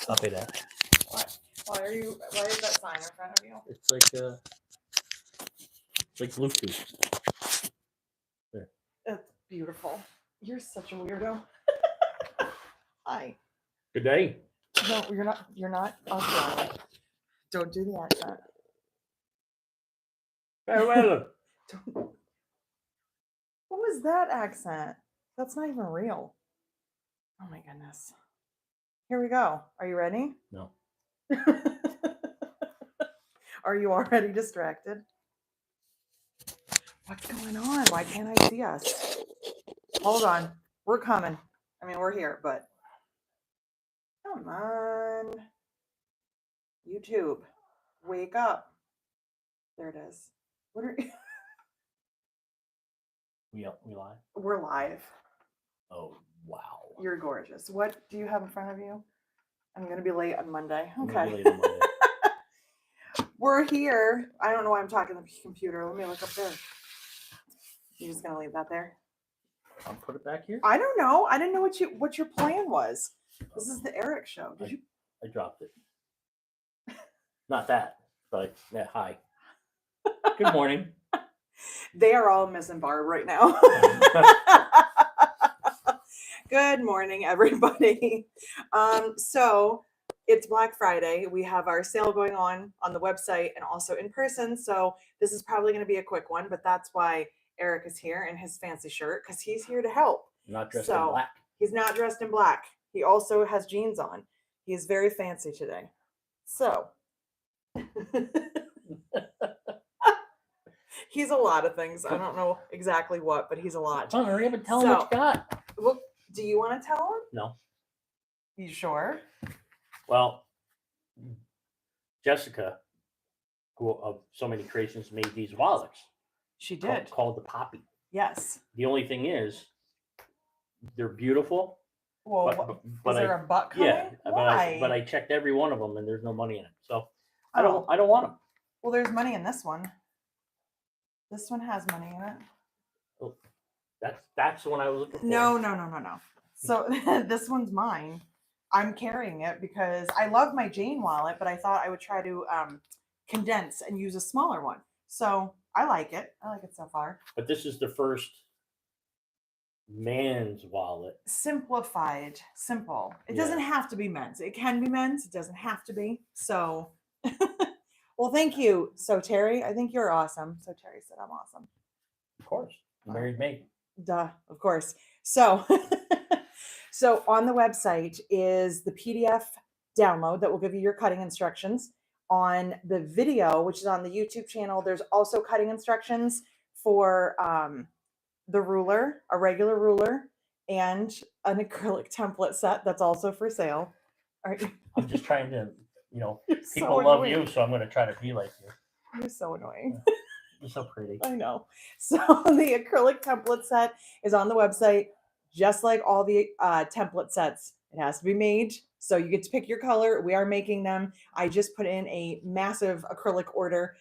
Copy that. Why is that sign in front of you? It's like Bluetooth. There. That's beautiful. You're such a weirdo. Hi. Good day. No, you're not Australian. Don't do the accent. Farewell. What was that accent? That's not even real. Oh my goodness. Here we go. Are you ready? No. Are you already distracted? What's going on? Why can't I see us? Hold on. We're coming. I mean, we're here, but come on. YouTube, wake up. There it is. What are We live? We're live. Oh, wow. You're gorgeous. What do you have in front of you? I'm going to be late on Monday. Okay. I'm late on Monday. We're here. I don't know why I'm talking to the computer. Let me look up there. You just going to leave that there? I'll put it back here. I don't know. I didn't know what your plan was. This is the Eric show. Did you? I dropped it. Not that, but yeah, hi. Good morning. They are all missing Barb right now. Good morning, everybody. So it's Black Friday. We have our sale going on the website and also in person. So this is probably going to be a quick one, but that's why Eric is here in his fancy shirt, because he's here to help. Not dressed in black. He's not dressed in black. He also has jeans on. He is very fancy today. So he's a lot of things. I don't know exactly what, but he's a lot. Come on, hurry up and tell him what you got. Well, do you want to tell him? No. You sure? Well, Jessica, who of So Many Creations, made these wallets. She did. Called the Poppy. Yes. The only thing is, they're beautiful. Well, is there a butt coming? Yeah, Why? but I checked every one of them, and there's no money in it. So I don't want them. Well, there's money in this one. This one has money in it. Oh, that's the one I was looking for. No. So this one's mine. I'm carrying it because I love my Jane wallet, but I thought I would try to condense and use a smaller one. So I like it. I like it so far. But this is the first man's wallet. Simplified, simple. It doesn't have to be men's. It can be men's. It doesn't have to be. So, well, thank you. So Terry, I think you're awesome. So Terry said I'm awesome. Of course. You married me. Duh, of course. So, so on the website is the PDF download that will give you your cutting instructions. On the video, which is on the YouTube channel, there's also cutting instructions for the ruler, a regular ruler, and an acrylic template set that's also for sale. All right. I'm just trying to, people so love you, so I'm going to try to be like you. You're so annoying. You're so pretty. I know. So the acrylic template set is on the website, just like all the template sets. It has to be made, so you get to pick your color. We are making them. I just put in a massive acrylic order.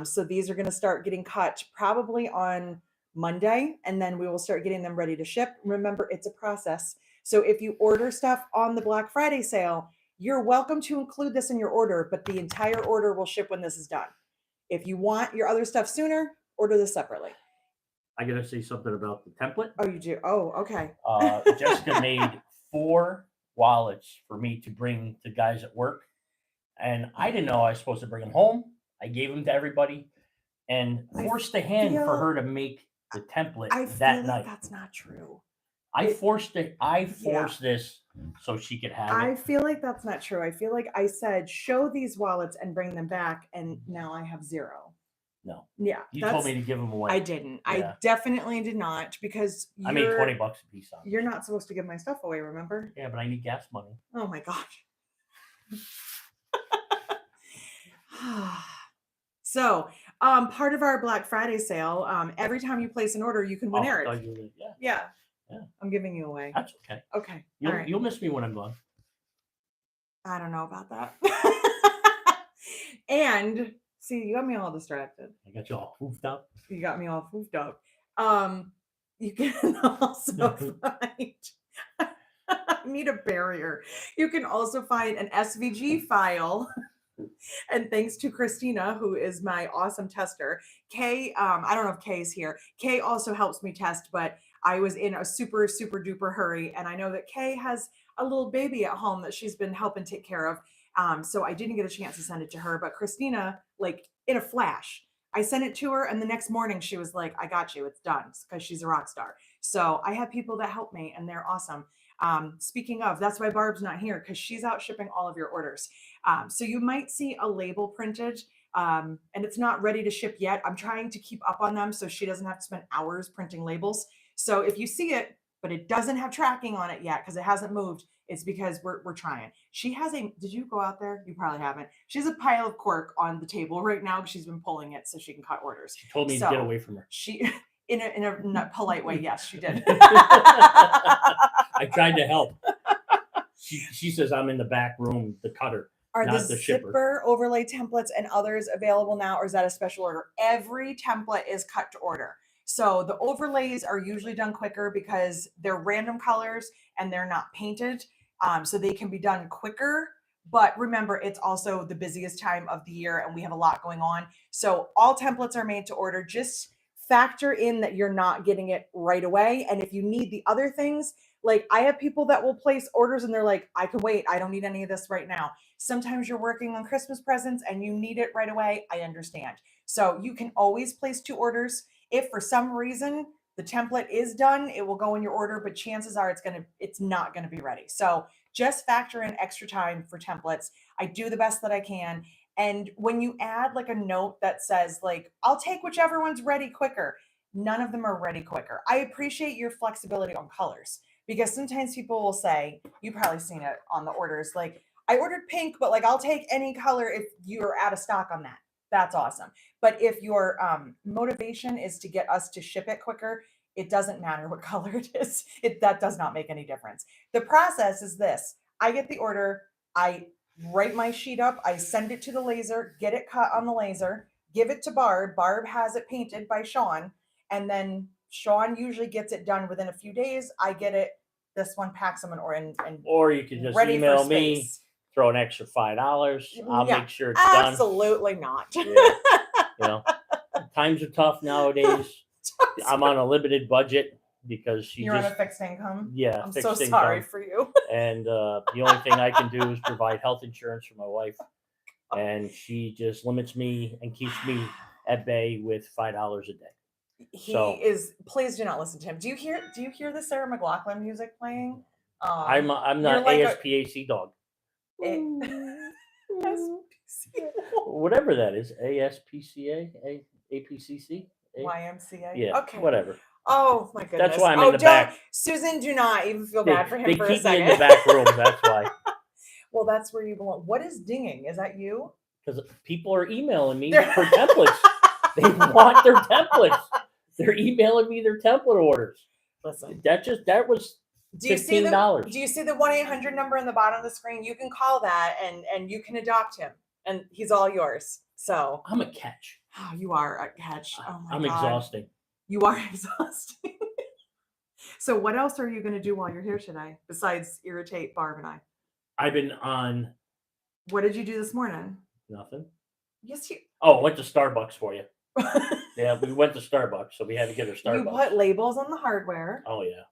So these are going to start getting cut probably on Monday, and then we will start getting them ready to ship. Remember, it's a process. So if you order stuff on the Black Friday sale, you're welcome to include this in your order, but the entire order will ship when this is done. If you want your other stuff sooner, order this separately. I got to say something about the template. Oh, you do? Oh, okay. Jessica made 4 wallets for me to bring to guys at work, and I didn't know I was supposed to bring them home. I gave them to everybody and forced the hand for her to make the template that night. That's not true. I forced this so she could have it. I feel like that's not true. I feel like I said, show these wallets and bring them back, and now I have 0. No. Yeah. You told me to give them away. I didn't. Yeah. I definitely did not, because I made $20 a piece on it. You're not supposed to give my stuff away, remember? Yeah, but I need gas money. Oh my gosh. So, part of our Black Friday sale, every time you place an order, you can win Eric. Yeah. I'm giving you away. That's okay. Okay. You'll miss me when I'm gone. I don't know about that. And see, you got me all distracted. I got you all hoofed up. You got me all hoofed up. You can also find I need a barrier. You can also find an SVG file. And thanks to Christina, who is my awesome tester. Kay, I don't know if Kay's here. Kay also helps me test, but I was in a super, super duper hurry. And I know that Kay has a little baby at home that she's been helping take care of. So I didn't get a chance to send it to her, but Christina, like in a flash, I sent it to her. And the next morning she was like, I got you, it's done, because she's a rock star. So I have people that help me and they're awesome. Speaking of, that's why Barb's not here, because she's out shipping all of your orders. So you might see a label printed, and it's not ready to ship yet. I'm trying to keep up on them so she doesn't have to spend hours printing labels. So if you see it, but it doesn't have tracking on it yet because it hasn't moved, it's because we're trying. She has a, did you go out there? You probably haven't. She has a pile of cork on the table right now because she's been pulling it so she can cut orders. She told me to get away from her. She, in a not polite way, yes, she did. I tried to help. She says I'm in the back room, the cutter. Are not the shipper. zipper overlay templates and others available now, or is that a special order? Every template is cut to order. So the overlays are usually done quicker because they're random colors and they're not painted. So they can be done quicker. But remember, it's also the busiest time of the year and we have a lot going on. So all templates are made to order. Just factor in that you're not getting it right away. And if you need the other things, like I have people that will place orders and they're like, I can wait. I don't need any of this right now. Sometimes you're working on Christmas presents and you need it right away. I understand. So you can always place 2 orders. If for some reason the template is done, it will go in your order, but chances are it's not going to be ready. So just factor in extra time for templates. I do the best that I can. And when you add like a note that says like, I'll take whichever one's ready quicker, none of them are ready quicker. I appreciate your flexibility on colors because sometimes people will say, you've probably seen it on the orders, like I ordered pink, but like I'll take any color if you're out of stock on that. That's awesome. But if your motivation is to get us to ship it quicker, it doesn't matter what color it is. That does not make any difference. The process is this. I get the order. I write my sheet up. I send it to the laser, get it cut on the laser, give it to Barb. Barb has it painted by Sean. And then Sean usually gets it done within a few days. I get it. This one packs them and or you can just ready email for me. space. Throw an extra $5. I'll Yeah, make sure it's done. Absolutely not. Yeah. You know, times are tough nowadays. I'm on a limited budget because You're on a fixed income. Yeah, I'm fixed so income. sorry for you. And the only thing I can do is provide health insurance for my wife, and she just limits me and keeps me at bay with $5 a day. He is. Please do not listen to him. Do you hear the Sarah McLachlan music playing? I'm not like ASPAC dog. Whatever that is, ASPCA, APCC, YMCA. Yeah, Okay. whatever. Oh my goodness. That's why I'm in the back. Susan, do not even feel bad for him they for keep a second. me in the back room. That's why. Well, that's where you belong. What is dinging? Is that you? Because people are emailing me for templates. They want their templates. They're emailing me their template orders. Listen, that was $15. Do you see the 1-800 number in the bottom of the screen? You can call that and you can adopt him, and he's all yours. So I'm a catch. Oh, you are a catch. Oh my I'm God. exhausting. You are exhausting. So what else are you going to do while you're here today besides irritate Barb and I? I've been on. What did you do this morning? Nothing. Yes, you. Oh, went to Starbucks for you. Yeah, we went to Starbucks, so we had to get her Starbucks. You put labels on the hardware. Oh yeah.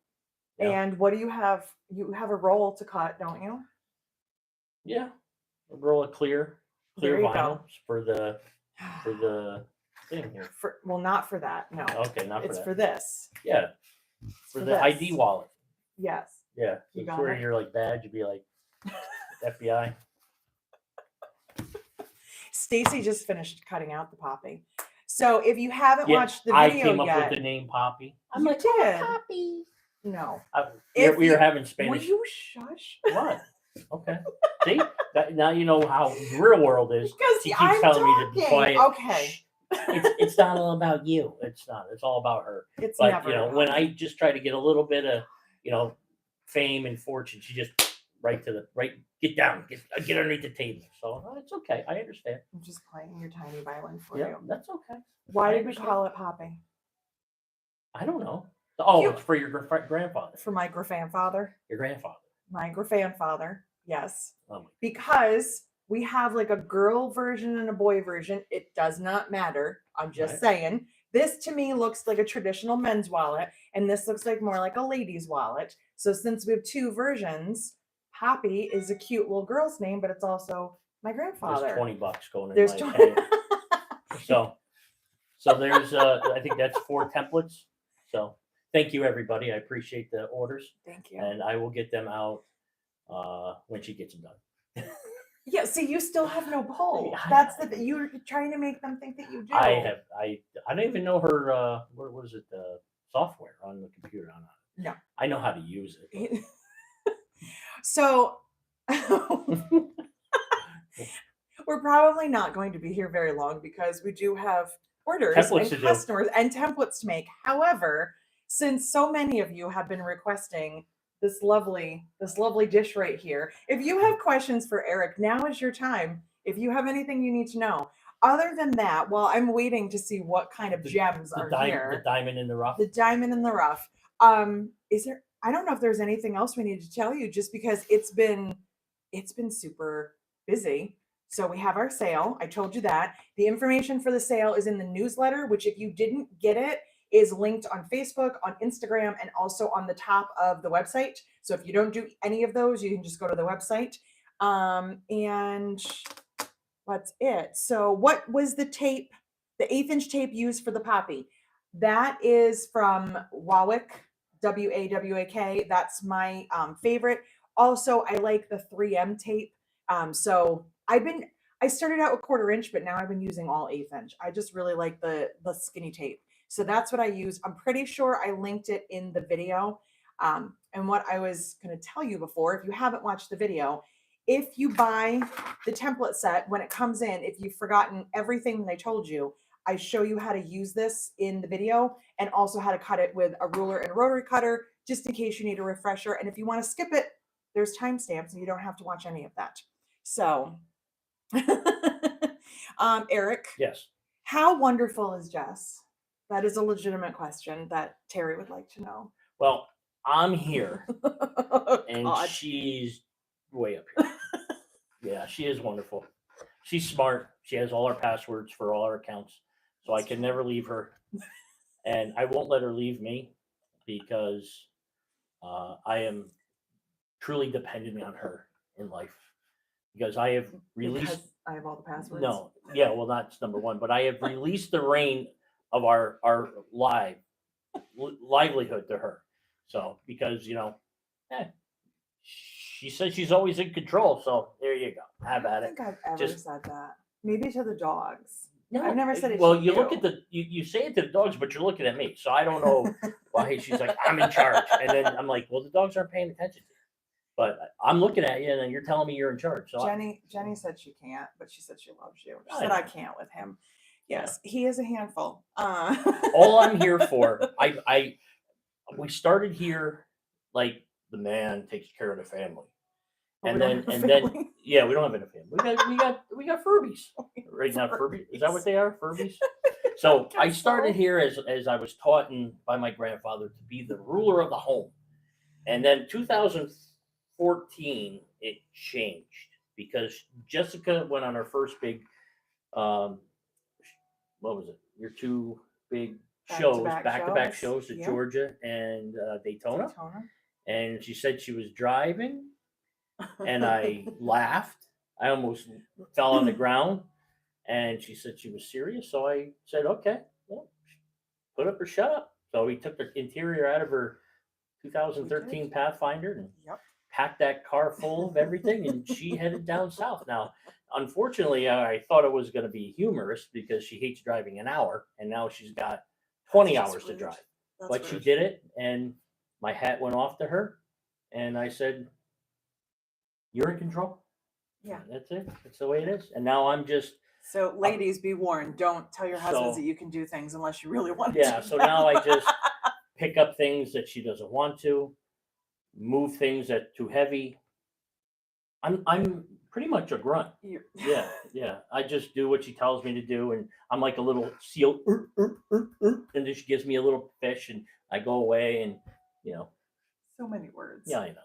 And what do you have? You have a roll to cut, don't you? Yeah, a roll of clear vinyl for the thing here. Not for that. No. Okay, not for that. It's for this. Yeah. For the ID wallet. Yes. Yeah. You got where your like badge, you'd be like FBI. Stacy just finished cutting out the Poppy. So if you haven't watched the video I came yet, up with the name Poppy. I'm like, oh, Poppy. No. We were having Spanish. Will you shush? What? Okay. See? Now you know how the real world is. Because she keeps telling me to be quiet. Okay. It's not all about you. It's not. It's all about her. It's but never. You know, when I just try to get a little bit of, fame and fortune, she just get down, get underneath the table. So it's okay. I understand. I'm just playing your tiny violin for you. That's okay. Why did we call it Poppy? I don't know. Oh, it's for your grandfather. For my grandfather. Your grandfather. My grandfather, yes. Oh my, Because we have like a girl version and a boy version. It does not matter. I'm just Right. saying. This to me looks like a traditional men's wallet, and this looks like more like a lady's wallet. So since we have two versions, Poppy is a cute little girl's name, but it's also my there's grandfather. $20 going in There's my 20. account. So there's I think that's 4 templates. So thank you everybody. I appreciate the orders, Thank you. and I will get them out when she gets them done. Yeah, see, you still have no pull. Yeah, That's you're trying to make them think that you do. I don't even know her what was it software on the computer. No. I know how to use it. So we're probably not going to be here very long because we do have orders Templates to and do. customers and templates to make. However, since so many of you have been requesting this lovely dish right here, if you have questions for Eric, now is your time. If you have anything you need to know. Other than that, while I'm waiting to see what kind of gems are here, The diamond in the rough. the diamond in the rough. Is there? I don't know if there's anything else we need to tell you, just because it's been super busy. So we have our sale. I told you that. The information for the sale is in the newsletter, which if you didn't get it, is linked on Facebook, on Instagram, and also on the top of the website. So if you don't do any of those, you can just go to the website. And that's it. So what was the tape, the 1/8" tape used for the Poppy? That is from Wawak, WAWAK. That's my favorite. Also, I like the 3M tape. So I started out with 1/4", but now I've been using all 1/8". I just really like the skinny tape. So that's what I use. I'm pretty sure I linked it in the video. And what I was going to tell you before, if you haven't watched the video, if you buy the template set, when it comes in, if you've forgotten everything that I told you, I show you how to use this in the video, and also how to cut it with a ruler and rotary cutter, just in case you need a refresher. And if you want to skip it, there's timestamps and you don't have to watch any of that. So, Eric, Yes. how wonderful is Jess? That is a legitimate question that Terry would like to know. Well, I'm here, and God. she's way up here. Yeah, she is wonderful. She's smart. She has all our passwords for all our accounts, so I can never leave her, and I won't let her leave me because I am truly dependent on her in life. Because I have released. Because I have all the passwords. No, yeah, well, that's number one. But I have released the reign of our livelihood to her. So because she says she's always in control. So there you go. Have at I it. don't think I've ever Just- said that. Maybe to the dogs. No, I've never said it Well, to you look you. at you say it to the dogs, but you're looking at me. So I don't know why she's like, I'm in charge. And then I'm like, well, the dogs aren't paying attention to you. But I'm looking at you and then you're telling me you're in charge. So Jenny said she can't, but she said she loves you. She I said know. I can't with him. Yes, he is a handful. all I'm here for, we started here like the man takes care of the family. But And we then don't have a family. yeah, we don't have any family. We got Furbies. Right now, Furbies. Is that what they are? Furbies? So I started here as I was taught by my grandfather to be the ruler of the home. And then 2014 it changed because Jessica went on her first big what was it? Your two big shows, back-to-back shows to Yep. Georgia and Daytona. And she said she was driving, and I laughed. I almost fell on the ground, and she said she was serious. So I said, okay, well, put up or shut up. So we took the interior out of her 2013 Pathfinder and Yep. packed that car full of everything, and she headed down south. Now, unfortunately, I thought it was going to be humorous because she hates driving an hour, and now she's got 20 That's hours to rude. drive. That's But she rude. did it, and my hat went off to her, and I said, "You're in control." Yeah. That's it. That's the way it is. And now I'm just So, ladies, be warned. Don't tell your husbands So- that you can do things unless you really want yeah. to. So now I just pick up things that she doesn't want to, move things that too heavy. I'm pretty much a grunt. Yeah, yeah. I just do what she tells me to do, and I'm like a little seal. And then she gives me a little fish, and I go away, and So many words. yeah, I know.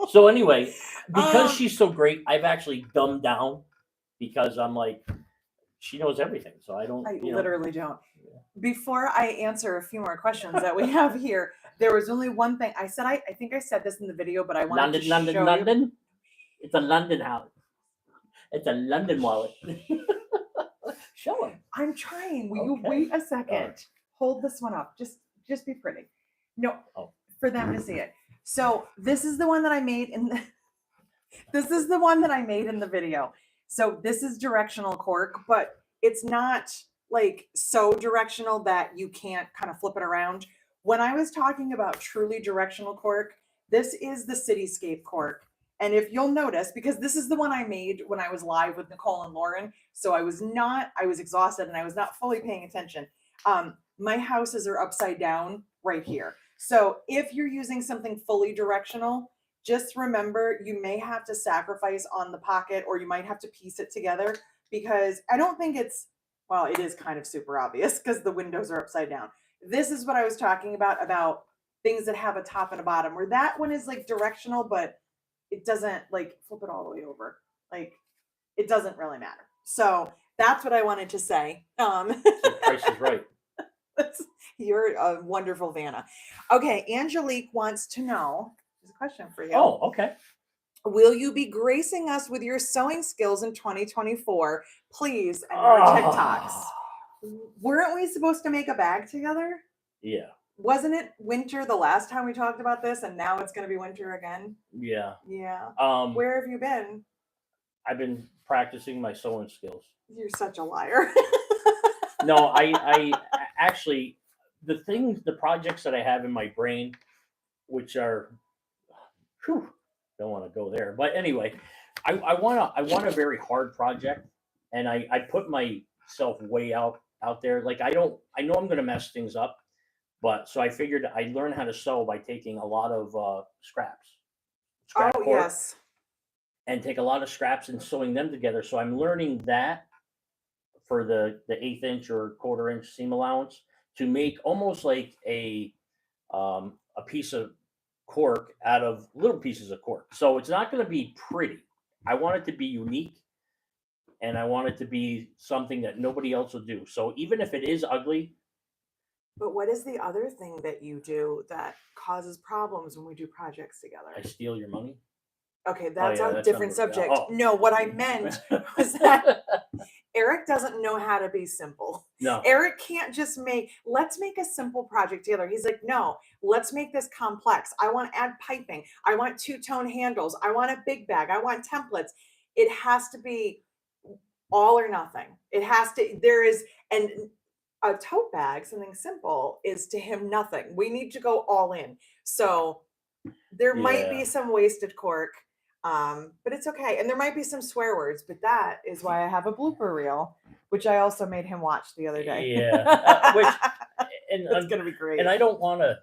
So anyway, because Um, she's so great, I've actually dumbed down because I'm like, she knows everything. So I don't, I you know. literally don't. Before I answer a few more questions that we have here, there was only one thing I said. I think I said this in the video, but I wanted to London, show you. London. It's a London house. It's a London wallet. Show him. I'm trying. Will you Okay. wait a All second? right. Hold this one up. Just be pretty. No, Oh. for them to see it. So this is the one that I made in the. This is the one that I made in the video. So this is directional cork, but it's not like so directional that you can't kind of flip it around. When I was talking about truly directional cork, this is the cityscape cork. And if you'll notice, because this is the one I made when I was live with Nicole and Lauren, so I was exhausted and I was not fully paying attention. My houses are upside down right here. So if you're using something fully directional, just remember you may have to sacrifice on the pocket or you might have to piece it together because I don't think it's, well, it is kind of super obvious because the windows are upside down. This is what I was talking about things that have a top and a bottom, where that one is like directional, but it doesn't like flip it all the way over. Like it doesn't really matter. So that's what I wanted to say. So Price is Right. You're a wonderful Vanna. Okay, Angelique wants to know, there's a question for you. Oh, okay. Will you be gracing us with your sewing skills in 2024? Please, and your TikToks. Weren't we supposed to make a bag together? Yeah. Wasn't it winter the last time we talked about this, and now it's going to be winter again? Yeah. Yeah. Um, Where have you been? I've been practicing my sewing skills. You're such a liar. No, I actually, the projects that I have in my brain, which are, whew, don't want to go there. But anyway, I want a very hard project, and I put myself way out there. Like I know I'm gonna mess things up, but so I figured I'd learn how to sew by taking a lot of scrap Oh, cork, yes. and take a lot of scraps and sewing them together. So I'm learning that for the 1/8 inch or 1/4 inch seam allowance to make almost like a piece of cork out of little pieces of cork. So it's not going to be pretty. I want it to be unique, and I want it to be something that nobody else will do. So even if it is ugly, But what is the other thing that you do that causes problems when we do projects together? I steal your money. Okay, that's yeah, a that's different not what- subject. oh. No, what I meant was that Eric doesn't know how to be simple. No. Eric can't just let's make a simple project together. He's like, no, let's make this complex. I want to add piping. I want two-tone handles. I want a big bag. I want templates. It has to be all or nothing. It has to, and a tote bag, something simple, is to him nothing. We need to go all in. So there might be Yeah. some wasted cork, but it's okay. And there might be some swear words, but that is why I have a blooper reel, which I also made him watch the other day. Yeah. And it's gonna be great. And I don't want to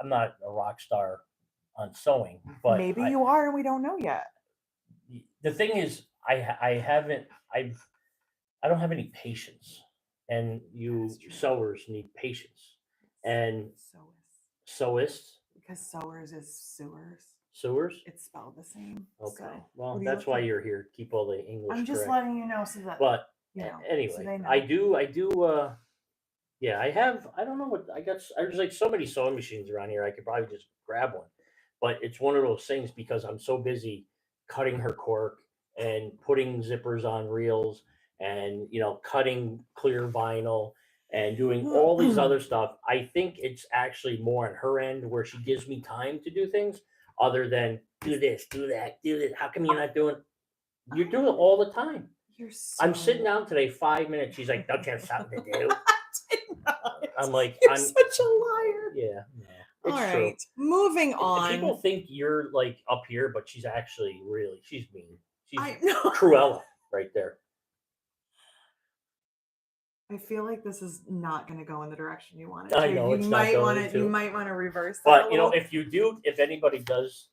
I'm not a rock star on sewing, but maybe you are, and we don't know yet. The thing is, I don't have any patience, and you sewers need patience, and sewists because sewers is sewers. Sewers. It's spelled the same. Okay. So, well, that's why you're here. Keep all the English. I'm just correct. letting you know so that. But anyway, so they know. I do. Yeah, I have. I don't know what I got. There's like so many sewing machines around here. I could probably just grab one, but it's one of those things because I'm so busy cutting her cork and putting zippers on reels and cutting clear vinyl and doing all these other stuff. I think it's actually more on her end where she gives me time to do things other than do this, do that, do this. How come you're not doing? You're doing it all the time. I'm sitting down today 5 minutes. She's like, "Don't you have something to do?" I'm like, You're such a liar. Yeah. No, all right. True. Moving on. People think you're like up here, but she's actually she's mean. She's I know. Cruella right there. I feel like this is not going to go in the direction you want it to. I know you might want to. You might want to reverse that. But if anybody does,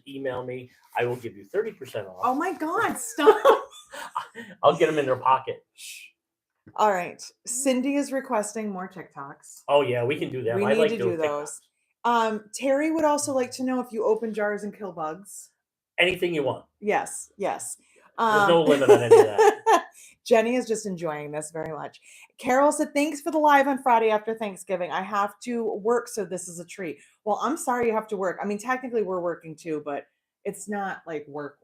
email me, I will give you 30% off. Oh my God! Stop. I'll get them in their pocket. All right. Cindy is requesting more TikToks. Oh yeah, we can do that. We need to do those. Terry would also like to know if you open jars and kill bugs. Anything you want. Yes, yes. There's no limit on any of that. Jenny is just enjoying this very much. Carol said, thanks for the live on Friday after Thanksgiving. I have to work, so this is a treat. Well, I'm sorry you have to work. I mean, technically we're working too, but it's not like work.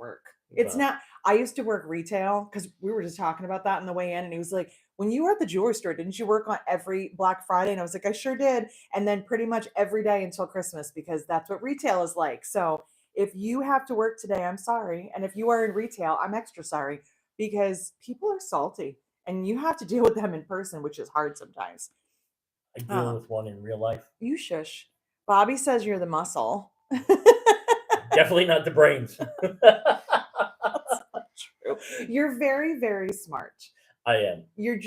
It's Well, not. I used to work retail because we were just talking about that on the way in, and he was like, when you were at the jewelry store, didn't you work on every Black Friday? And I was like, I sure did. And then pretty much every day until Christmas, because that's what retail is like. So if you have to work today, I'm sorry. And if you are in retail, I'm extra sorry, because people are salty and you have to deal with them in person, which is hard sometimes. I deal with one in real life. You shush. Bobby says you're the muscle. Definitely not the brains. True. You're very, very smart. I am. You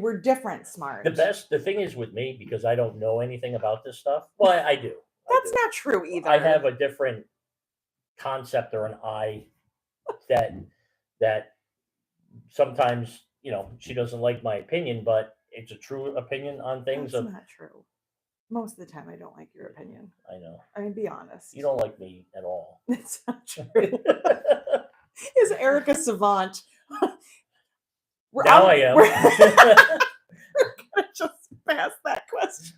were different smart. The thing is with me, because I don't know anything about this stuff. Well, I do. That's not true either. I have a different concept or an eye that sometimes, she doesn't like my opinion, but it's a true opinion on things. That's not true. Most of the time, I don't like your opinion. I know. I mean, be honest. You don't like me at all. That's not true. Is Eric a savant? Now I am. We're gonna just pass that question.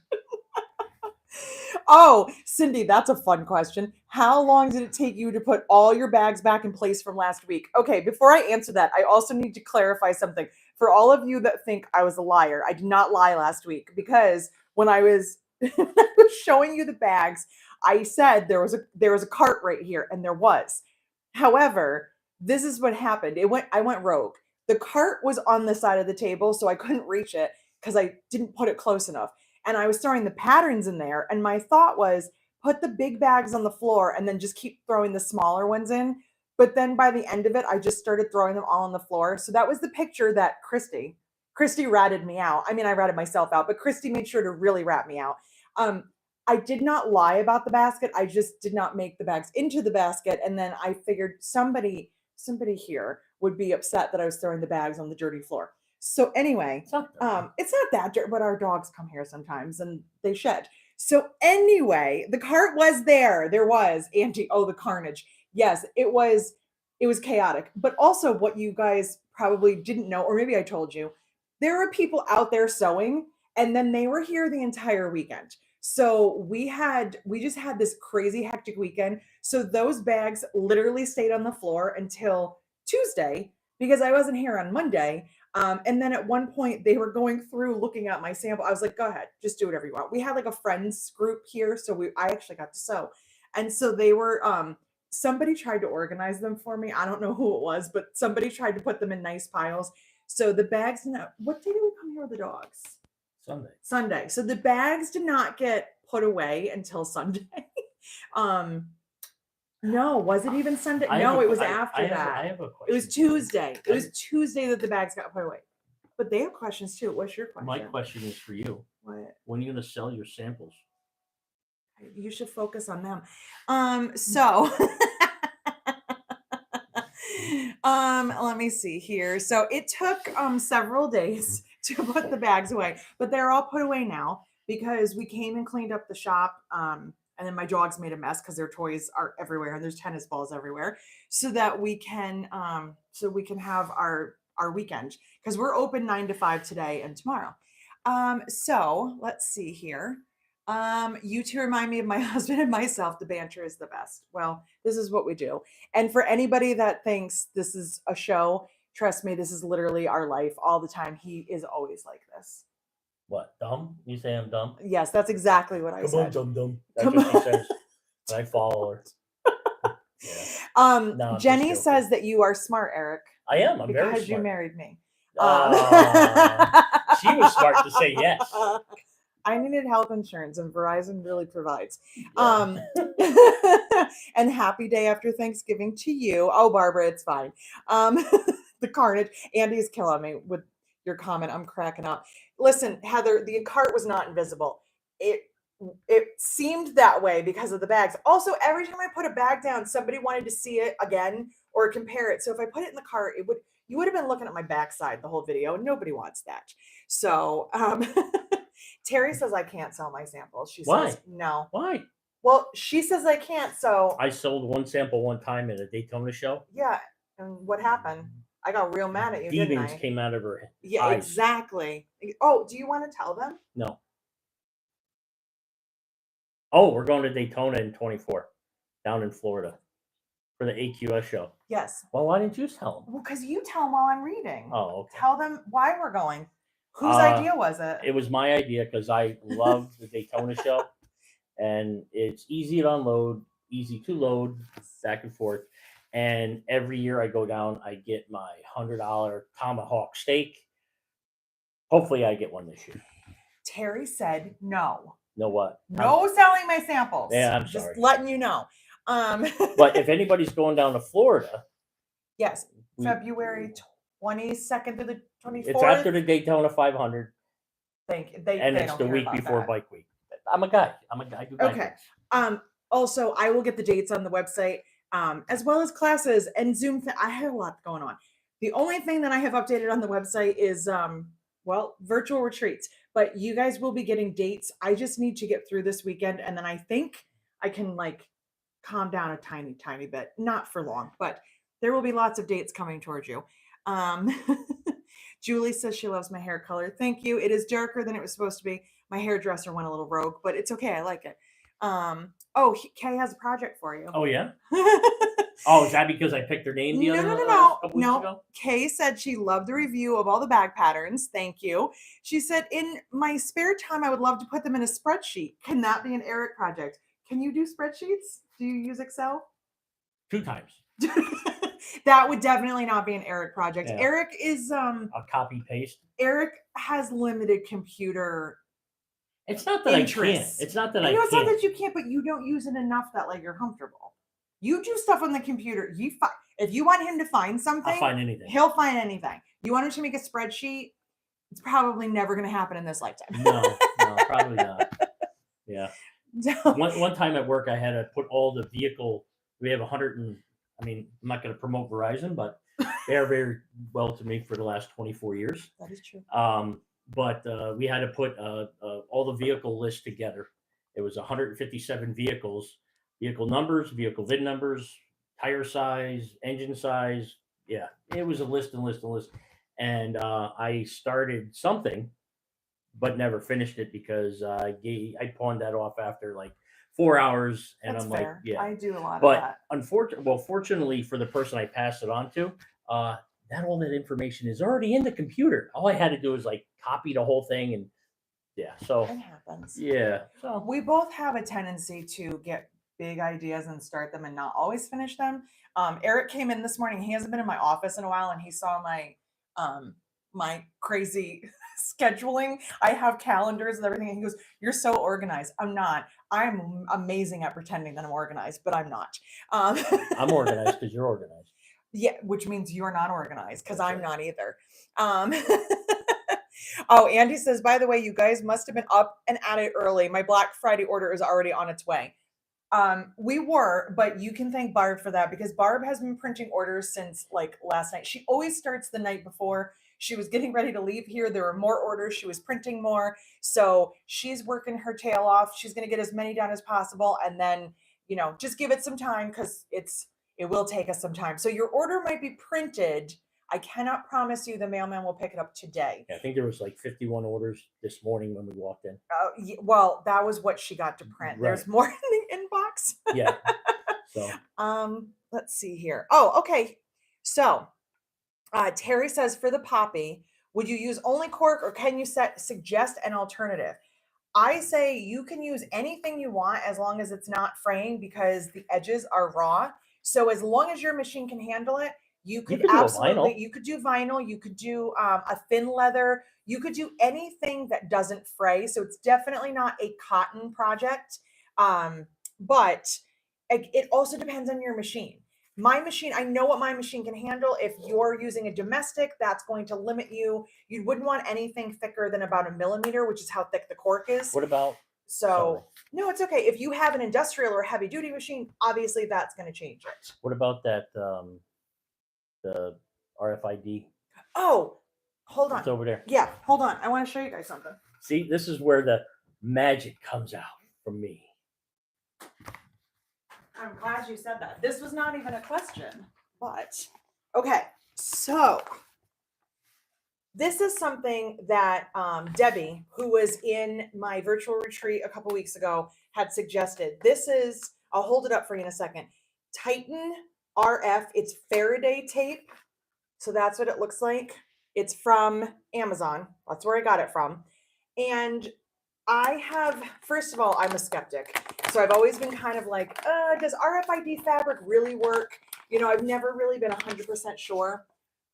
Oh, Cindy, that's a fun question. How long did it take you to put all your bags back in place from last week? Okay, before I answer that, I also need to clarify something. For all of you that think I was a liar, I did not lie last week, because when I was showing you the bags, I said there was a cart right here, and there was. However, this is what happened. I went rogue. The cart was on the side of the table, so I couldn't reach it because I didn't put it close enough. And I was throwing the patterns in there, and my thought was put the big bags on the floor and then just keep throwing the smaller ones in. But then by the end of it, I just started throwing them all on the floor. So that was the picture that Christy ratted me out. I mean, I ratted myself out, but Christy made sure to really rat me out. I did not lie about the basket. I just did not make the bags into the basket. And then I figured somebody here would be upset that I was throwing the bags on the dirty floor. So anyway, it's not that dirty, but our dogs come here sometimes and they shed. So anyway, the cart was there. There was, Angie. Oh, the carnage. Yes, it was chaotic. But also what you guys probably didn't know, or maybe I told you, there are people out there sewing, and then they were here the entire weekend. So we just had this crazy hectic weekend. So those bags literally stayed on the floor until Tuesday, because I wasn't here on Monday. And then at one point they were going through looking at my sample. I was like, go ahead, just do whatever you want. We had like a friends group here. So I actually got to sew. And so they were, somebody tried to organize them for me. I don't know who it was, but somebody tried to put them in nice piles. So the bags, what day did we come here with the dogs? Sunday. So the bags did not get put away until Sunday. No, was it even Sunday? No, it was after that. I have a question. It was Tuesday. It was Tuesday that the bags got put away. But they have questions too. What's your question? My question is for you. What? When are you going to sell your samples? You should focus on them. So let me see here. So it took several days to put the bags away, but they're all put away now because we came and cleaned up the shop. And then my dogs made a mess because their toys are everywhere and there's tennis balls everywhere, so that we can have our weekend, because we're open 9 to 5 today and tomorrow. So let's see here. You two remind me of my husband and myself. The banter is the best. Well, this is what we do. And for anybody that thinks this is a show, trust me, this is literally our life all the time. He is always like this. What, dumb? You say I'm dumb? Yes, that's exactly what I said. Come on, dumb. That's what she says. And I follow her. Yeah. No, Jenny says that you are smart, Eric. I am. I'm very smart. Because you married me. She was smart to say yes. I needed health insurance, and Verizon really provides. Yeah. And happy day after Thanksgiving to you. Oh, Barbara, it's fine. The carnage. Andy's killing me with your comment. I'm cracking up. Listen, Heather, the cart was not invisible. It seemed that way because of the bags. Also, every time I put a bag down, somebody wanted to see it again or compare it. So if I put it in the cart, you would have been looking at my backside the whole video, and nobody wants that. So Terry says I can't sell my samples. She Why? says no. Why? Well, she says I can't. So I sold one sample one time at a Daytona show. yeah. And what happened? I got real mad at you, didn't Demons I? came out of her Yeah, eyes. exactly. Oh, do you want to tell them? No. Oh, we're going to Daytona in 24, down in Florida, for the AQS show. Yes. Well, why didn't you tell them? Well, because you tell them while I'm reading. Oh, okay. Tell them why we're going. Whose idea was it? It was my idea because I love the Daytona show, and it's easy to unload, easy to load, back and forth. And every year I go down, I get my $100 tomahawk steak. Hopefully, I get one this year. Terry said no. Know what? No selling my samples. Yeah, I'm just sorry. letting you know. But if anybody's going down to Florida, yes, February 22nd to the 24th. It's after the Daytona 500. And they it's the week before that. Bike Week. I'm a guy. Do bike okay. weeks. Also, I will get the dates on the website, as well as classes and Zoom. I have a lot going on. The only thing that I have updated on the website is, virtual retreats. But you guys will be getting dates. I just need to get through this weekend, and then I think I can calm down a tiny, tiny bit. Not for long, but there will be lots of dates coming towards you. Julie says she loves my hair color. Thank you. It is darker than it was supposed to be. My hairdresser went a little rogue, but it's okay. I like it. Kay has a project for you. Oh, yeah? Oh, is that because I picked her name the other couple weeks ago? Kay said she loved the review of all the bag patterns. Thank you. She said, in my spare time, I would love to put them in a spreadsheet. Can that be an Eric project? Can you do spreadsheets? Do you use Excel? 2 times. That would definitely not be an Eric project. Yeah. Eric is a copy paste. Eric has limited computer. It's not that interests. I can't. It's not that I can't. It's not that you can't, but you don't use it enough that you're comfortable. You do stuff on the computer. If you want him to find something, I'll find anything. He'll find anything. You want him to make a spreadsheet? It's probably never going to happen in this lifetime. No, probably not. Yeah. One time at work, I had to put all the vehicle. We have 100 and. I mean, I'm not going to promote Verizon, but they are very well to me for the last 24 years. That is true. But we had to put all the vehicle lists together. It was 157 vehicles, vehicle numbers, vehicle VIN numbers, tire size, engine size. Yeah, it was a list. And I started something, but never finished it because I pawned that off after 4 hours, and That's I'm fair. yeah. I do a lot of that. But fortunately for the person I passed it on to, all that information is already in the computer. All I had to do was copy the whole thing, and so it happens. Yeah. So we both have a tendency to get big ideas and start them and not always finish them. Eric came in this morning. He hasn't been in my office in a while, and he saw my crazy scheduling. I have calendars and everything. And he goes, "You're so organized." I'm not. I'm amazing at pretending that I'm organized, but I'm not. I'm organized because you're organized. Yeah, which means you're not organized because I'm not either. Oh, Andy says, by the way, you guys must have been up and at it early. My Black Friday order is already on its way. We were, but you can thank Barb for that because Barb has been printing orders since last night. She always starts the night before. She was getting ready to leave here. There were more orders. She was printing more. So she's working her tail off. She's going to get as many done as possible. And then, just give it some time because it will take us some time. So your order might be printed. I cannot promise you the mailman will pick it up today. Yeah, I think there was 51 orders this morning when we walked in. Well, that was what she got to print. Right. There's more in the inbox. Yeah. So. Let's see here. Oh, okay. So, Terry says, for the poppy, would you use only cork or can you suggest an alternative? I say you can use anything you want as long as it's not fraying because the edges are raw. So as long as your machine can handle it, you could absolutely, you could do vinyl, you could do a thin leather, you could do anything that doesn't fray. So it's definitely not a cotton project, but it also depends on your machine. My machine, I know what my machine can handle. If you're using a domestic, that's going to limit you. You wouldn't want anything thicker than about 1 millimeter, which is how thick the cork is. What about? So, no, it's okay. If you have an industrial or heavy duty machine, obviously that's going to change it. What about that, the RFID? Oh, hold on. It's over there. Yeah, hold on. I want to show you guys something. See, this is where the magic comes out from me. I'm glad you said that. This was not even a question, but okay. So this is something that Debbie, who was in my virtual retreat a couple weeks ago, had suggested. This is, I'll hold it up for you in a second. Titan RF. It's Faraday tape. So that's what it looks like. It's from Amazon. That's where I got it from. And I have, first of all, I'm a skeptic. So I've always been kind of like, does RFID fabric really work? You know, I've never really been 100% sure,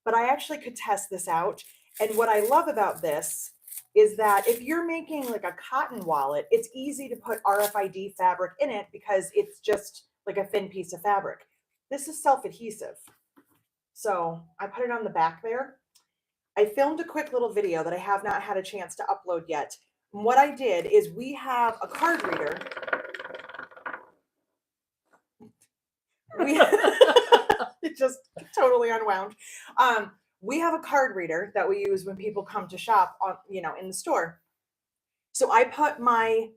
but I actually could test this out. And what I love about this is that if you're making like a cotton wallet, it's easy to put RFID fabric in it because it's just like a thin piece of fabric. This is self-adhesive. So I put it on the back there. I filmed a quick little video that I have not had a chance to upload yet. And what I did is we have a card reader. It just totally unwound. We have a card reader that we use when people come to shop on, you know, in the store. So I put my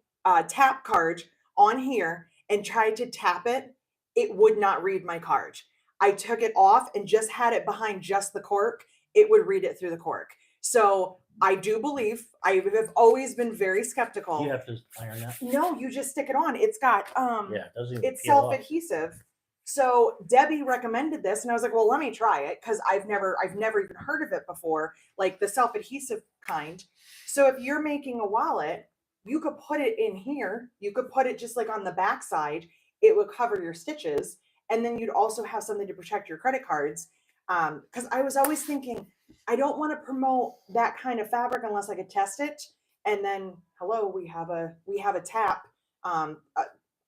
tap card on here and tried to tap it. It would not read my card. I took it off and just had it behind just the cork. It would read it through the cork. So I do believe, I have always been very skeptical. You have to iron that. No, you just stick it on. It's got Yeah, it doesn't even it's peel off. self-adhesive. So Debbie recommended this, and I was like, well, let me try it because I've never even heard of it before, like the self-adhesive kind. So if you're making a wallet, you could put it in here. You could put it just like on the back side. It would cover your stitches, and then you'd also have something to protect your credit cards. Because I was always thinking, I don't want to promote that kind of fabric unless I could test it. And then, hello, we have a tap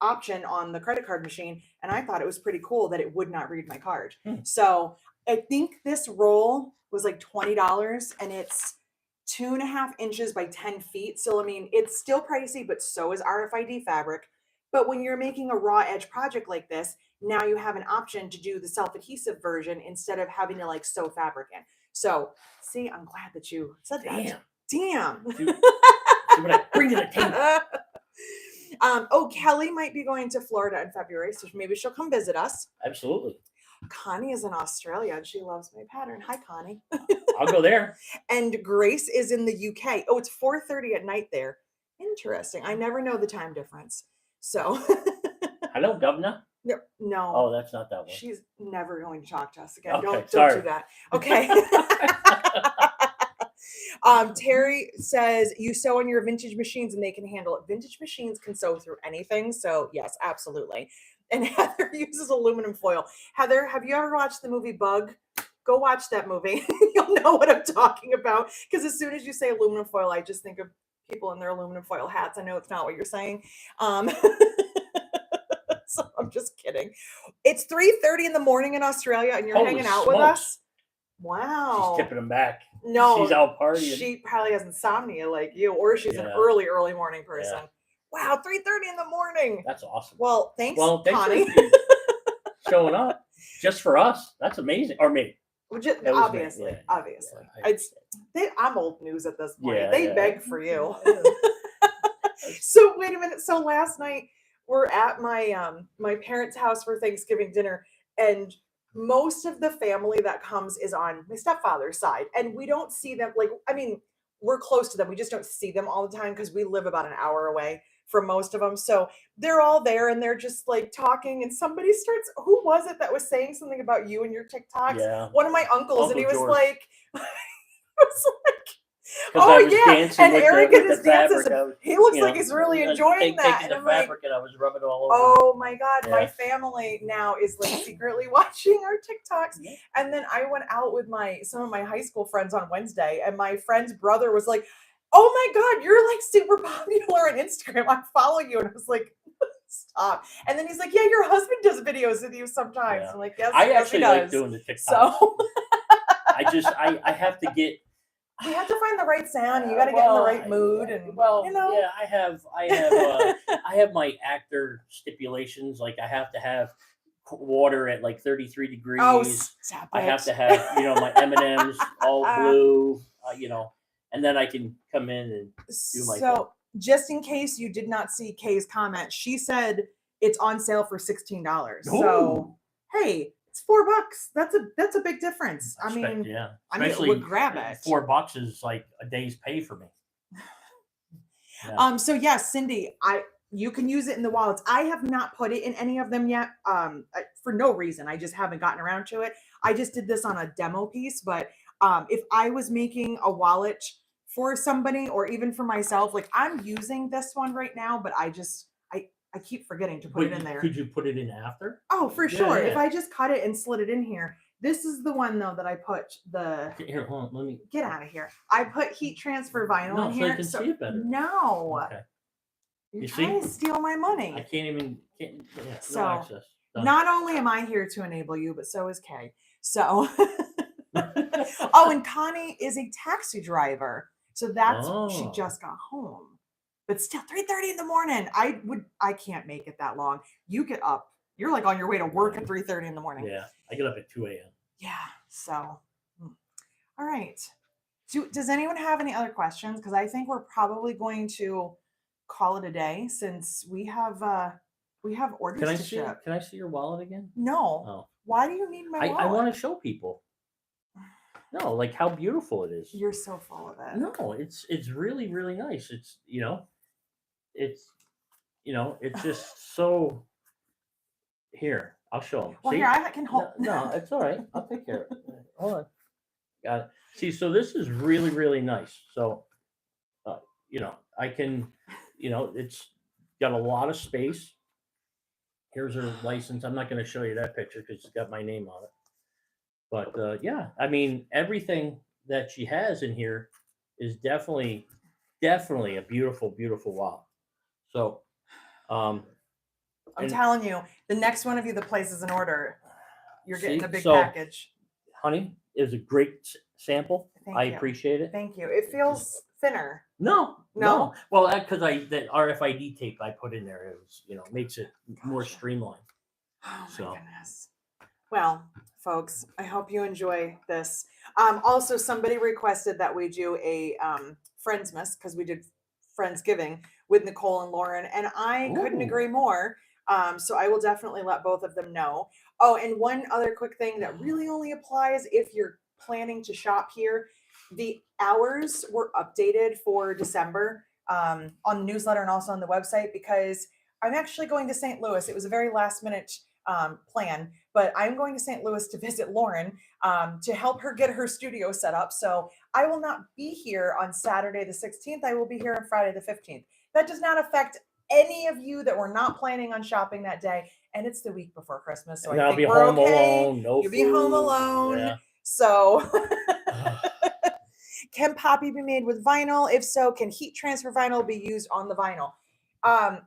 option on the credit card machine, and I thought it was pretty cool that it would not read my card. So I think this roll was like $20, and it's 2.5 inches by 10 feet. So I mean, it's still pricey, but so is RFID fabric. But when you're making a raw edge project like this, now you have an option to do the self-adhesive version instead of having to like sew fabric in. So see, I'm glad that you said that. Damn. See what I bring to the table. Oh, Kelly might be going to Florida in February, so maybe she'll come visit us. Absolutely. Connie is in Australia and she loves my pattern. Hi, Connie. I'll go there. And Grace is in the UK. Oh, it's 4:30 at night there. Interesting. I never know the time difference. So Hello, Governor. no. Oh, that's not that one. She's never going to talk to us again. Okay, Don't sorry. do that. Okay. Terry says you sew on your vintage machines and they can handle it. Vintage machines can sew through anything. So yes, absolutely. And Heather uses aluminum foil. Heather, have you ever watched the movie Bug? Go watch that movie. You'll know what I'm talking about. Because as soon as you say aluminum foil, I just think of people in their aluminum foil hats. I know it's not what you're saying. So I'm just kidding. It's 3:30 in the morning in Australia and you're Holy hanging out with smokes. us. Wow. She's tipping them back. No, she's out partying. She probably has insomnia like you, or she's an early morning person. Yeah. Wow, 3:30 in the morning. That's awesome. Well, thanks, Connie. for showing up just for us. That's amazing. Or me. Obviously. Yeah, I'm old news at this point. Yeah, They yeah. beg for you. Yeah. So wait a minute. So last night we're at my my parents' house for Thanksgiving dinner, and most of the family that comes is on my stepfather's side, and we don't see them. Like, I mean, we're close to them. We just don't see them all the time because we live about an hour away from most of them. So they're all there and they're just like talking, and somebody starts, who was it that was saying something about you and your TikToks? Yeah. One of my uncles, and he was George. like, Oh oh yeah, and Eric with and his the dances. fabric, He looks like he's really enjoying that. Taking And the I'm like, fabric and I was rubbing it all over. oh my God, my Yeah. family now is like secretly watching our TikToks. Yeah. And then I went out with some of my high school friends on Wednesday, and my friend's brother was like, oh my God, you're like super popular on Instagram. I follow you. And I was like, stop. And then he's like, yeah, your husband does videos with you sometimes. Yeah. I'm like, yes, I yes, actually he like does. doing the TikToks. So I have to get. you have to find the right sound. You got to get in the right mood, and you know. Yeah, I have my actor stipulations. Like I have to have water at like 33 degrees. Oh, stop I it. have to have my M&Ms all blue. and then I can come in and do my thing. So just in case you did not see Kay's comment, she said it's on sale for $16. So hey, it's $4. That's a big difference. I mean, yeah, I mean, especially would grab it. $4 is like a day's pay for me. Yeah. So yes, Cindy, you can use it in the wallets. I have not put it in any of them yet. For no reason. I just haven't gotten around to it. I just did this on a demo piece, but if I was making a wallet for somebody or even for myself, like I'm using this one right now, but I keep forgetting to put it in there. Could you put it in after? Oh, for sure. Yeah. If I just cut it and slid it in here. This is the one though that I put Here, hold on, let me get out of here. I put heat transfer vinyl in here. So I can see it better. No. Okay. You're trying to steal my money. I can't yeah, So, no access. Done. Not only am I here to enable you, but so is Kay. So, oh, and Connie is a taxi driver. So that's she just got home. But still, 3:30 in the morning. I can't make it that long. You get up. You're like on your way to work at 3:30 in the morning. Yeah, I get up at 2 a.m. Yeah. So, all right. Does anyone have any other questions? Because I think we're probably going to call it a day since we have orders to ship. Can I see your wallet again? No. Oh. Why do you need my wallet? I want to show people. No, like how beautiful it is. You're so full of it. No, it's really, really nice. It's it's just so. Here, I'll show them. Well, see? here, I can hold. No, it's all right. I'll take care of it. Hold on. Got it. See, so this is really, really nice. So, I can, it's got a lot of space. Here's her license. I'm not going to show you that picture because it's got my name on it. But yeah, I mean, everything that she has in here is definitely a beautiful, beautiful wallet. So, I'm telling you, the next one of you that places an order, you're getting a big package. Honey, it was a great sample. I appreciate it. Thank you. It feels thinner. No. Well, because that RFID tape I put in there, it was, makes it more streamlined. Oh my goodness. Well, folks, I hope you enjoy this. Also, somebody requested that we do a Friendsmas because we did Friendsgiving with Nicole and Lauren, and I couldn't agree more. So I will definitely let both of them know. Oh, and one other quick thing that really only applies if you're planning to shop here. The hours were updated for December on the newsletter and also on the website because I'm actually going to St. Louis. It was a very last minute plan, but I'm going to St. Louis to visit Lauren to help her get her studio set up. So I will not be here on Saturday the 16th. I will be here on Friday the 15th. That does not affect any of you that were not planning on shopping that day. And it's the week before Christmas. So I think we're okay. You'll be home alone. Yeah. So can poppy be made with vinyl? If so, can heat transfer vinyl be used on the vinyl?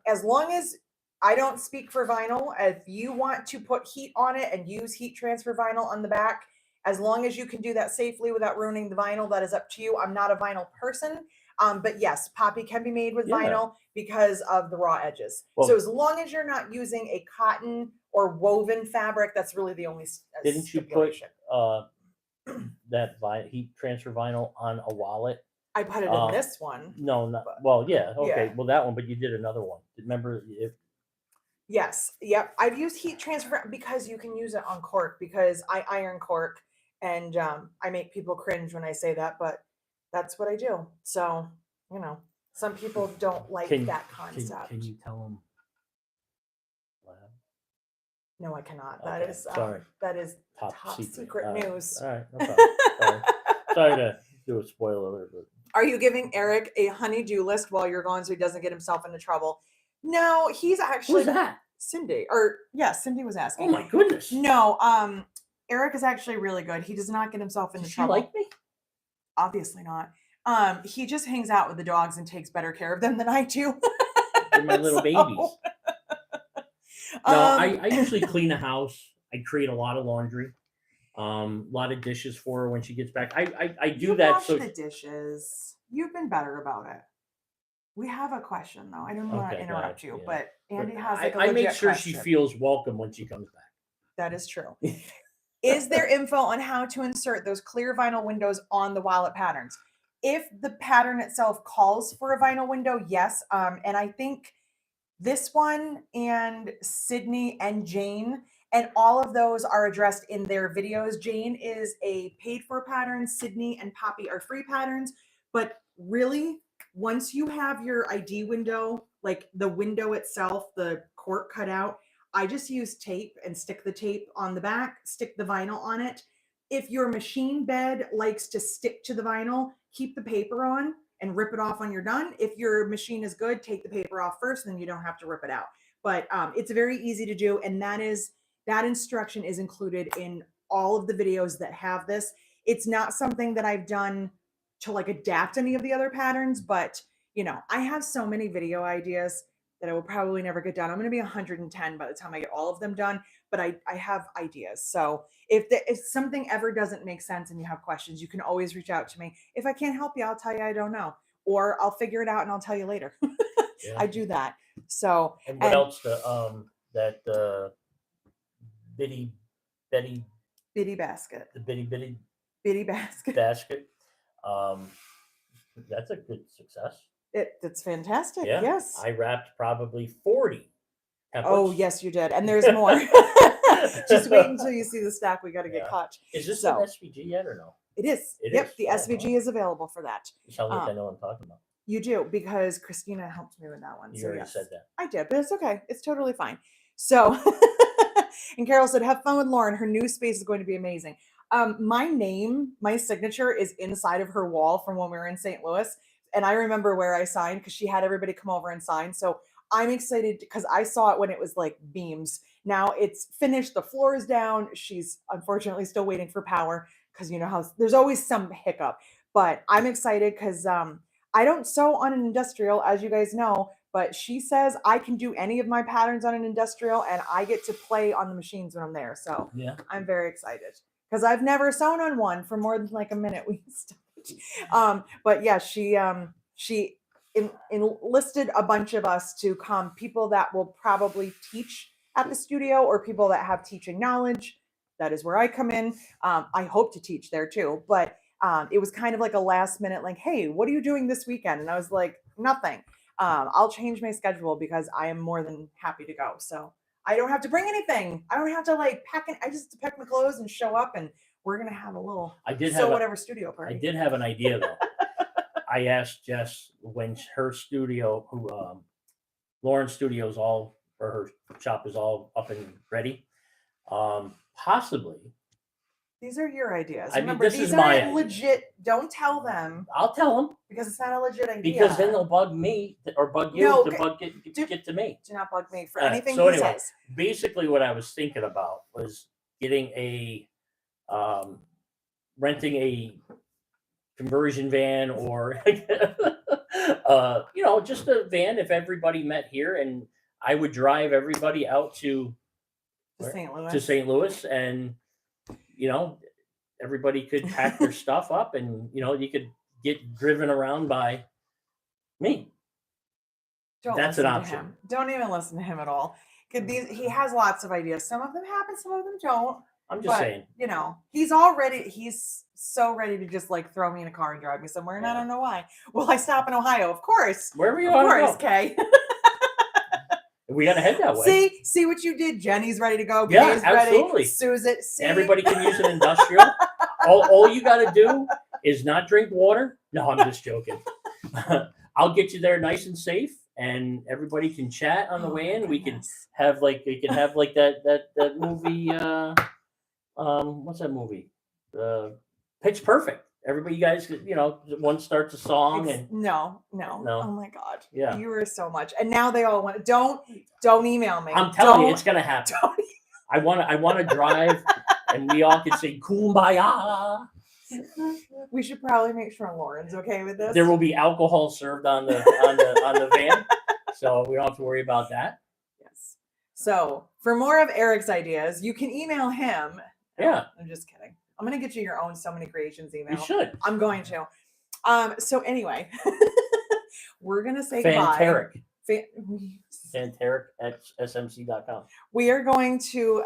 As long as I don't speak for vinyl, if you want to put heat on it and use heat transfer vinyl on the back, as long as you can do that safely without ruining the vinyl, that is up to you. I'm not a vinyl person. But yes, poppy can be made with vinyl because of the raw edges. Well, so as long as you're not using a cotton or woven fabric, that's really the only didn't you put that heat transfer vinyl on a wallet? I put it in this one. No, not well. Yeah, okay. Yeah. Well, that one, but you did another one. Remember? Yes. Yep. I've used heat transfer because you can use it on cork because I iron cork, and I make people cringe when I say that, but that's what I do. So, some people don't like that concept. Can you tell them? No, I cannot. Okay. That is sorry. That is top secret news. All right. No problem. Sorry to do a spoiler alert. But... Are you giving Eric a honey-do list while you're gone so he doesn't get himself into trouble? No, he's actually. Who's that? Cindy. Cindy was asking. Oh my goodness. No, Eric is actually really good. He does not get himself into trouble. Does she like me? Obviously not. He just hangs out with the dogs and takes better care of them than I do. They're my little babies. No, I usually clean the house. I create a lot of laundry, a lot of dishes for her when she gets back. I do that. Wash the dishes. You've been better about it. We have a question though. I don't want to interrupt you, but Andy has like a legit I make sure question. she feels welcome when she comes back. That is true. Is there info on how to insert those clear vinyl windows on the wallet patterns? if the pattern itself calls for a vinyl window, yes. And I think this one and Sydney and Jane and all of those are addressed in their videos. Jane is a paid for pattern. Sydney and Poppy are free patterns. But really, once you have your ID window, like the window itself, the cork cut out, I just use tape and stick the tape on the back, stick the vinyl on it. If your machine bed likes to stick to the vinyl, keep the paper on and rip it off when you're done. If your machine is good, take the paper off first, then you don't have to rip it out. But it's very easy to do, and that instruction is included in all of the videos that have this. It's not something that I've done to like adapt any of the other patterns, but I have so many video ideas that I will probably never get done. I'm going to be 110 by the time I get all of them done, but I have ideas. So if something ever doesn't make sense and you have questions, you can always reach out to me. If I can't help you, I'll tell you I don't know, or I'll figure it out and I'll tell you later. Yeah. I do that. So and what else? That bitty basket. The bitty basket. basket. That's a good success. It's fantastic. Yeah. Yes. I wrapped probably 40 templates. Oh, yes, you did. And there's more. Just wait until you see the stack. We got to get caught. Is this an SVG yet or no? It is. It yep. is. The SVG is available for that. You sound like I know what I'm talking about. You do, because Christina helped me with that one. You so already yes, said that. I did, but it's okay. It's totally fine. So, and Carol said, have fun with Lauren. Her new space is going to be amazing. My name, my signature is inside of her wall from when we were in St. Louis. And I remember where I signed because she had everybody come over and sign. So I'm excited because I saw it when it was like beams. Now it's finished. The floor is down. She's unfortunately still waiting for power because you know how there's always some hiccup. But I'm excited because I don't sew on an industrial, as you guys know, but she says I can do any of my patterns on an industrial and I get to play on the machines when I'm there. So yeah, I'm very excited because I've never sewn on one for more than like a minute. We stopped. But yeah, she enlisted a bunch of us to come, people that will probably teach at the studio or people that have teaching knowledge. That is where I come in. I hope to teach there too, but it was kind of like a last minute, like, hey, what are you doing this weekend? And I was like, nothing. I'll change my schedule because I am more than happy to go. So I don't have to bring anything. I don't have to like pack it. I just have to pack my clothes and show up and we're going to have a little studio party. I did have an idea though. I asked Jess when her studio, Lauren's studio is all, or her shop is all up and ready. Possibly. These are your ideas. I mean, Remember, this these is my aren't legit. Don't tell them. I'll tell them because it's not a legit idea. because then they'll bug me or bug you No, to get to me. Do not bug me for anything so he anyway, says. Basically, what I was thinking about was getting renting a conversion van or just a van if everybody met here, and I would drive everybody out to St. Louis, and everybody could pack their stuff up, and you could get driven around by me. That's an option. Don't even listen to him at all. He has lots of ideas. Some of them happen, some of them don't. I'm just saying. He's so ready to just like throw me in a car and drive me somewhere, and I don't know why. Well, I stop in Ohio, of course. Wherever you want to go. Of course, Kay. We got to head that way. See what you did. Jenny's ready to go. Yeah, Kay's absolutely. Ready. Susan, everybody can use an industrial. all you got to do is not drink water. No, I'm just joking. I'll get you there nice and safe, and everybody can chat on the way in. We can have like that movie. What's that movie? Pitch Perfect. Everybody, you guys, one starts a song and no. Oh my God. Yeah. You were so much, and now they all want. Don't email me. I'm telling you, it's gonna happen. I want to drive, and we all can say "Kumbaya." We should probably make sure Lauren's okay with this. There will be alcohol served on the van, so we don't have to worry about that. Yes. So for more of Eric's ideas, you can email him. Yeah. I'm just kidding. I'm going to get you your own So Many Creations email. You should. I'm going to. So anyway, we're going to say goodbye. Fantaric at smc.com. We are going to,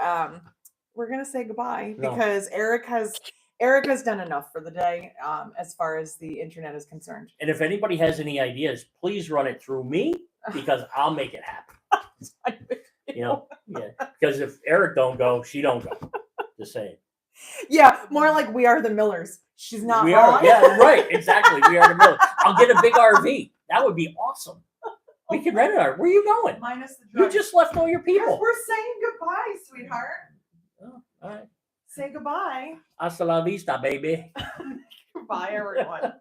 we're going to say goodbye because Eric has Erica's done enough for the day, as far as the internet is concerned. And if anybody has any ideas, please run it through me because I'll make it happen. Yeah. Because if Eric don't go, she don't go. Just saying. Yeah, more like we are the Millers. She's not. We wrong. are. Yeah, right. Exactly. We are the middle. I'll get a big RV. That would be awesome. We could rent it out. Where are you going? Minus the You drive. just left all your Because people. we're saying goodbye, sweetheart. Oh, all right. Say goodbye. Hasta la vista, baby. Goodbye, everyone.